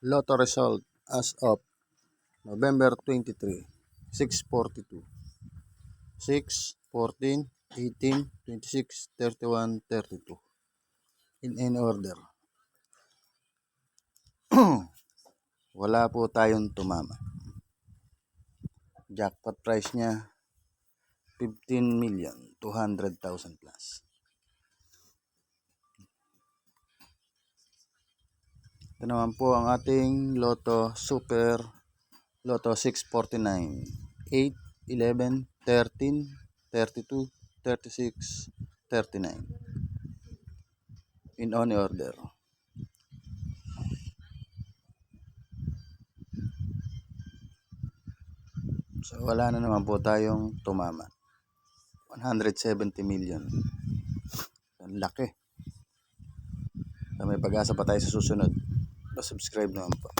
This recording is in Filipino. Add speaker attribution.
Speaker 1: Lotto result as of November 23, 6:42, 6, 14, 18, 26, 31, 32. In any order. Wala po tayong tumama. Jackpot price niya 15,200,000 plus. Ito naman po ang ating Lotto Super Lotto 649, 8, 11, 13, 32, 36, 39. In on order. So wala na naman po tayong tumama. 170 million. Ang laki. So, may pag-asa pa tayo sa susunod. Subscribe naman po.